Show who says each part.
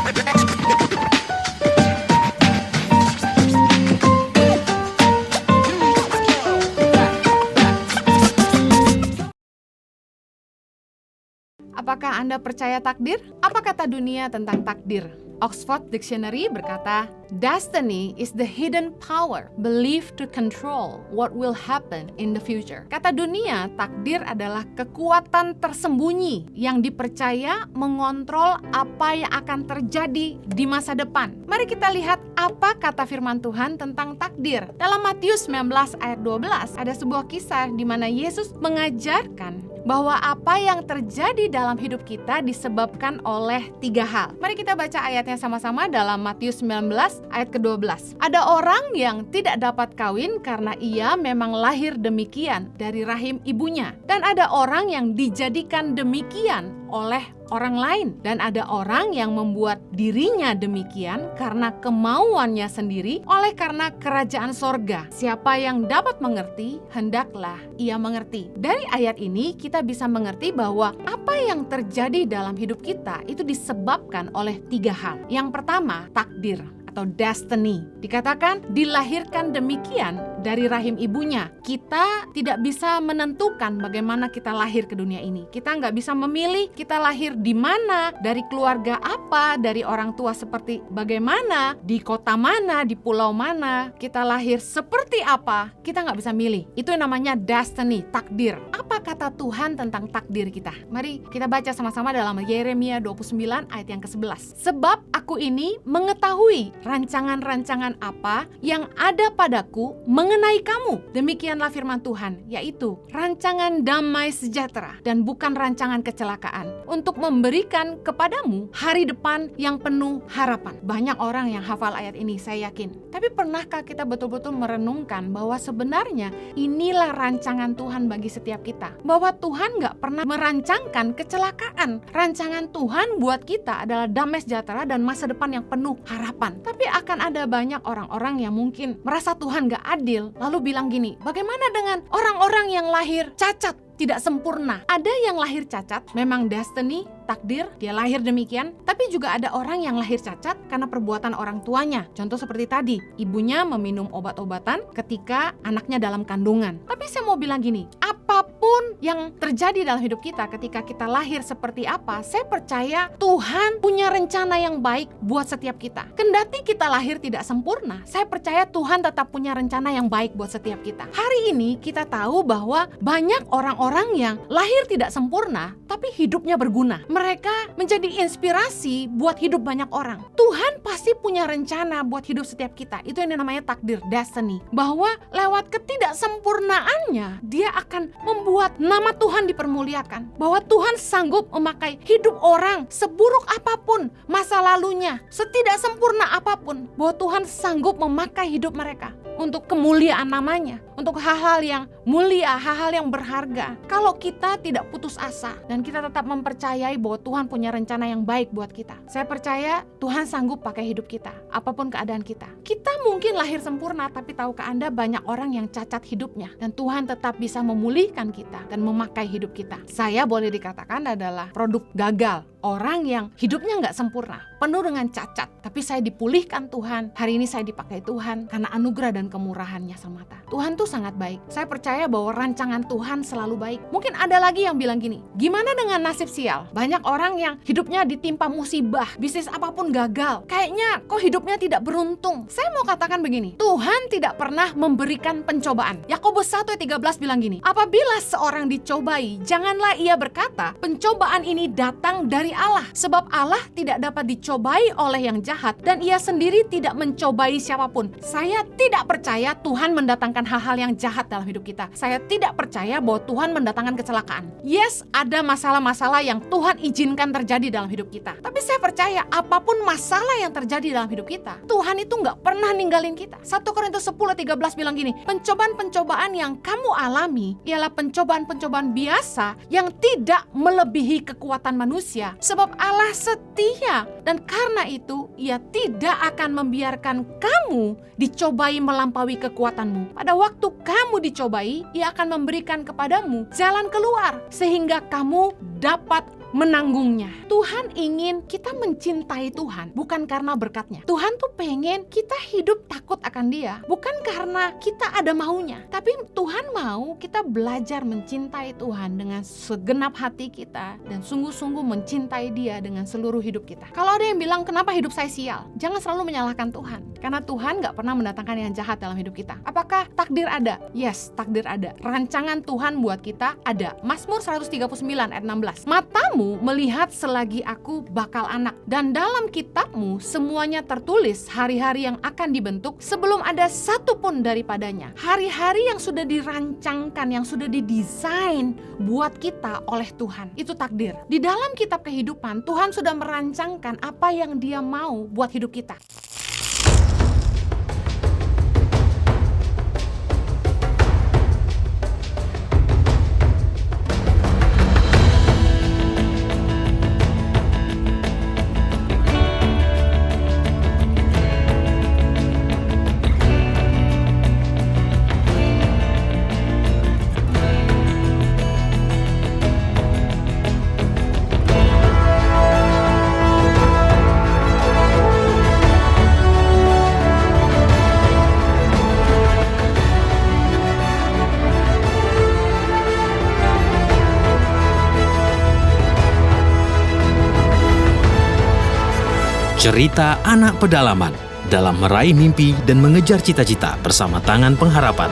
Speaker 1: Apakah Anda percaya takdir? Apa kata dunia tentang takdir? Oxford Dictionary berkata, "Destiny is the hidden power believed to control what will happen in the future." Kata dunia, takdir adalah kekuatan tersembunyi yang dipercaya mengontrol apa yang akan terjadi di masa depan. Mari kita lihat apa kata firman Tuhan tentang takdir. Dalam Matius 19 ayat 12, ada sebuah kisah di mana Yesus mengajarkan bahwa apa yang terjadi dalam hidup kita disebabkan oleh 3 hal. Mari kita baca ayatnya sama-sama dalam Matius 19 ayat ke-12. Ada orang yang tidak dapat kawin karena ia memang lahir demikian dari rahim ibunya. Dan ada orang yang dijadikan demikian oleh orang lain. Dan ada orang yang membuat dirinya demikian karena kemauannya sendiri oleh karena kerajaan sorga. Siapa yang dapat mengerti, hendaklah ia mengerti. Dari ayat ini kita bisa mengerti bahwa apa yang terjadi dalam hidup kita itu disebabkan oleh 3 hal. Yang pertama, takdir atau destiny. Dikatakan dilahirkan demikian dari rahim ibunya. Kita tidak bisa menentukan bagaimana kita lahir ke dunia ini. Kita nggak bisa memilih kita lahir di mana, dari keluarga apa, dari orang tua seperti bagaimana, di kota mana, di pulau mana, kita lahir seperti apa, kita nggak bisa milih. Itu yang namanya destiny, takdir. Apa kata Tuhan tentang takdir kita? Mari kita baca sama-sama dalam Yeremia 29 ayat yang ke-11. Sebab aku ini mengetahui rancangan-rancangan apa yang ada padaku mengenai kamu. Demikianlah firman Tuhan, yaitu rancangan damai sejahtera dan bukan rancangan kecelakaan, untuk memberikan kepadamu hari depan yang penuh harapan. Banyak orang yang hafal ayat ini, saya yakin. Tapi pernahkah kita betul-betul merenungkan bahwa sebenarnya inilah rancangan Tuhan bagi setiap kita? Bahwa Tuhan gak pernah merancangkan kecelakaan. Rancangan Tuhan buat kita adalah damai sejahtera dan masa depan yang penuh harapan. Tapi akan ada banyak orang-orang yang mungkin merasa Tuhan gak adil, lalu bilang gini, bagaimana dengan orang-orang yang lahir cacat, tidak sempurna? Ada yang lahir cacat, memang destiny, takdir, dia lahir demikian. Tapi juga ada orang yang lahir cacat karena perbuatan orang tuanya. Contoh seperti tadi, ibunya meminum obat-obatan ketika anaknya dalam kandungan. Tapi saya mau bilang gini, apapun yang terjadi dalam hidup kita ketika kita lahir seperti apa, saya percaya Tuhan punya rencana yang baik buat setiap kita. Kendati kita lahir tidak sempurna, saya percaya Tuhan tetap punya rencana yang baik buat setiap kita. Hari ini kita tahu bahwa banyak orang-orang yang lahir tidak sempurna, tapi hidupnya berguna. Mereka menjadi inspirasi buat hidup banyak orang. Tuhan pasti punya rencana buat hidup setiap kita. Itu yang namanya takdir, destiny. Bahwa lewat ketidaksempurnaannya, dia akan membuat nama Tuhan dipermuliakan. Bahwa Tuhan sanggup memakai hidup orang seburuk apapun masa lalunya, setidak sempurna apapun. Bahwa Tuhan sanggup memakai hidup mereka untuk kemuliaan namanya, untuk hal-hal yang mulia, hal-hal yang berharga. Kalau kita tidak putus asa dan kita tetap mempercayai bahwa Tuhan punya rencana yang baik buat kita, saya percaya Tuhan sanggup pakai hidup kita, apapun keadaan kita. Kita mungkin lahir sempurna, tapi tahukah Anda banyak orang yang cacat hidupnya, dan Tuhan tetap bisa memulihkan kita dan memakai hidup kita. Saya boleh dikatakan adalah produk gagal, orang yang hidupnya nggak sempurna, penuh dengan cacat, tapi saya dipulihkan Tuhan. Hari ini saya dipakai Tuhan karena anugerah dan kemurahannya semata. Tuhan tuh sangat baik. Saya percaya bahwa rancangan Tuhan selalu baik. Mungkin ada lagi yang bilang gini, gimana dengan nasib sial? Banyak orang yang hidupnya ditimpa musibah, bisnis apapun gagal. Kayaknya kok hidupnya tidak beruntung. Saya mau katakan begini, Tuhan tidak pernah memberikan pencobaan. Yakobus 1:13 bilang gini, apabila seorang dicobai, janganlah ia berkata, pencobaan ini datang dari Allah. Sebab Allah tidak dapat dicobai oleh yang jahat, dan ia sendiri tidak mencobai siapapun. Saya tidak percaya Tuhan mendatangkan hal-hal yang jahat dalam hidup kita. Saya tidak percaya bahwa Tuhan mendatangkan kecelakaan. Yes, ada masalah-masalah yang Tuhan izinkan terjadi dalam hidup kita. Tapi saya percaya apapun masalah yang terjadi dalam hidup kita, Tuhan itu nggak pernah ninggalin kita. 1 Korintus 10:13 bilang gini, pencobaan-pencobaan yang kamu alami ialah pencobaan-pencobaan biasa yang tidak melebihi kekuatan manusia. Sebab Allah setia, dan karena itu ia tidak akan membiarkan kamu dicobai melampaui kekuatanmu. Pada waktu kamu dicobai, ia akan memberikan kepadamu jalan keluar sehingga kamu dapat menanggungnya. Tuhan ingin kita mencintai Tuhan, bukan karena berkatnya. Tuhan tuh pengen kita hidup takut akan Dia, bukan karena kita ada maunya. Tapi Tuhan mau kita belajar mencintai Tuhan dengan segenap hati kita dan sungguh-sungguh mencintai Dia dengan seluruh hidup kita. Kalau ada yang bilang, kenapa hidup saya sial? Jangan selalu menyalahkan Tuhan, karena Tuhan gak pernah mendatangkan yang jahat dalam hidup kita. Apakah takdir ada? Yes, takdir ada. Rancangan Tuhan buat kita ada. Mazmur 139 ayat 16. Matamu melihat selagi aku bakal anak, dan dalam kitabmu semuanya tertulis hari-hari yang akan dibentuk sebelum ada satu pun daripadanya. Hari-hari yang sudah dirancangkan, yang sudah didesain buat kita oleh Tuhan. Itu takdir. Di dalam kitab kehidupan, Tuhan sudah merancangkan apa yang Dia mau buat hidup kita.
Speaker 2: Cerita anak pedalaman dalam meraih mimpi dan mengejar cita-cita bersama Tangan Pengharapan.